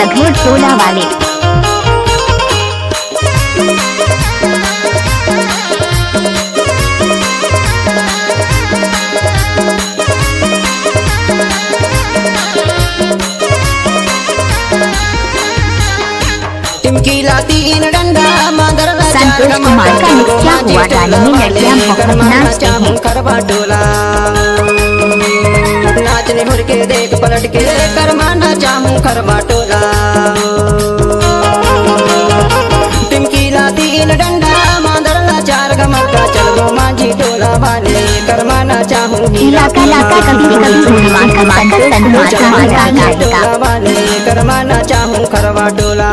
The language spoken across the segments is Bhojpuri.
रघुर टोला वाले। टिमकीला तीन डंडा मादर संतोष कुमार का क्या हुआ गाने में लड़कियां बहुत नाचती हैं। करवा टोला नाचने भर के देख पलट के करवाना चाहूँ करवा टोला। टिमकीला तीन डंडा मादर चार गमका चलो माझी टोला वाले करवाना चाहूँ वाले करवाना चाहूँ करवा टोला।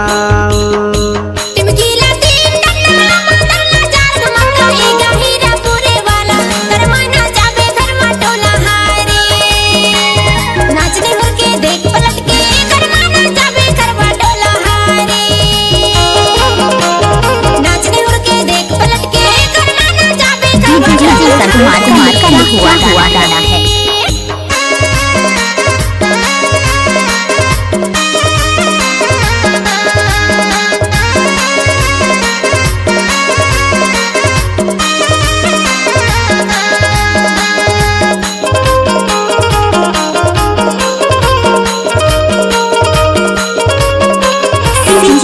कुमार का हुआ गाना है।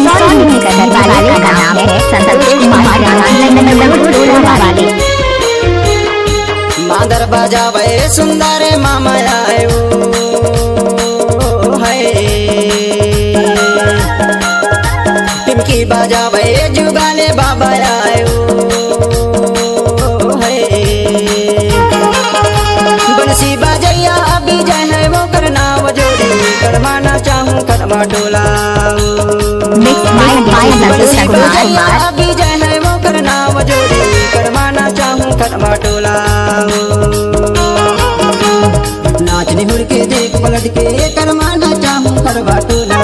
वाले का नाम है संतोष कुमार वाले। मादर बजावे सुंदर मामा आयो है टिमकी बजावे जुगाले बाबा आयो है बंसी बजैया अभी जय है वो करना जोड़ी करवाना चाहूँ करवा टोला। अभी जय है वो करना जोड़ी करवाना चाहूँ करवा टोला। नाचने हुड़ के देख पलट के करवाना चाहूँ करवा टोला।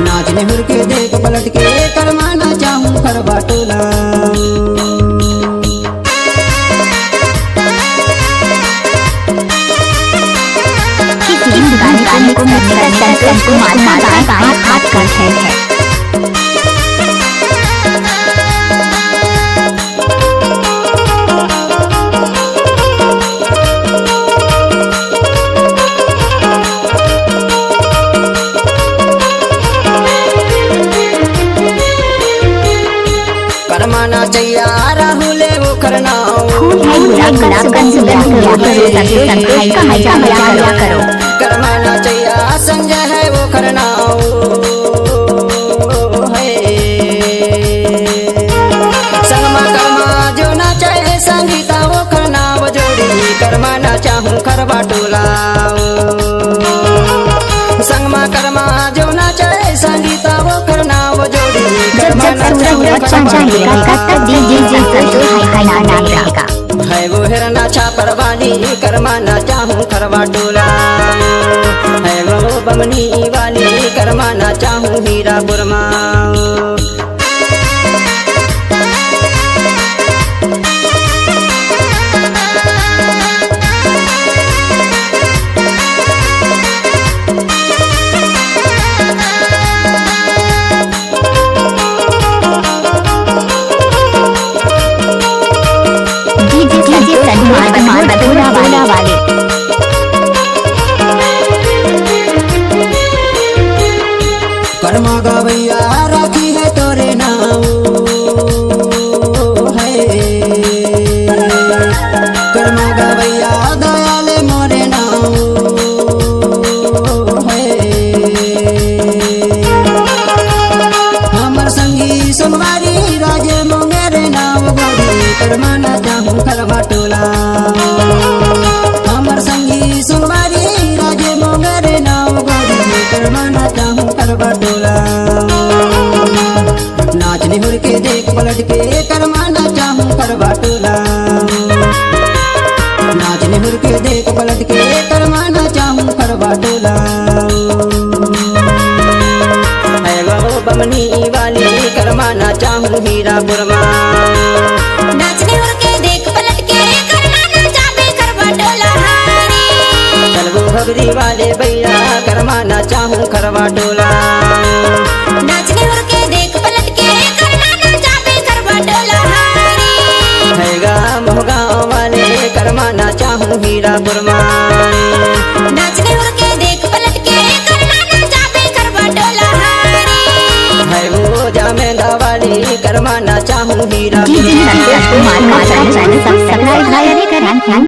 नाचने हुड़ के देख पलट के करवाना चाहूँ करवा टोला। गाने को संतोष कुमार का बाएं हाथ का खेल है। करमाना चाहिए राहुल वो करना करमाना चाहिए संजय है वो करना संगमा कर्मा जो ना चाहे संगीता वो करना वो जोड़ी करमाना चाहूँ करवा टोला। संगमा कर्मा जो ना चाहे संगीता वो करना वो जोड़ी है वो हिरना छापर वाली करवाना चाहूँ करवा टोला। है वो बमनी वाली करवाना चाहूँ हीरा बुरमा। वाले कर्मा गवैया राखी है तोरे नाम है कर्मा गवैया दयाले मोरे नाम है हमर संगी सोमवारी राजे मोंगेरे नाम गोरी करमाना चाहूँ करवा टोला। हमर संगी सोमवारी राजे मोंगेरे नाम गोरी करवाना चाहूँ करवा टोला। नाचने हुड़ के देख पलट के करवाना चाहूँ करवा टोला। नाचने हुड़ के देख पलट के करवाना चाहूँ करवा टोला। है वो बमनी वाली करवाना चाहूँ हीरा बुरमा। नाचने हुड़ के देख पलट के करवाना चाहूँ करवा टोला। भगरी वाले भैया करवाना चाहूँ खरवा टोला। नाचने उड़ के देख पलट के करवाना चाहे करवा टोला हारी। हैगा मोहगांव वाले करवाना चाहूँ हीरापुर माई। नाचने उड़ के देख पलट के करवाना चाहे करवा टोला हारी। है वो जामेंदा वाली करवाना चाहूँ हीरापुर जी संतोष कुमार का चैनल सब्सक्राइब करें।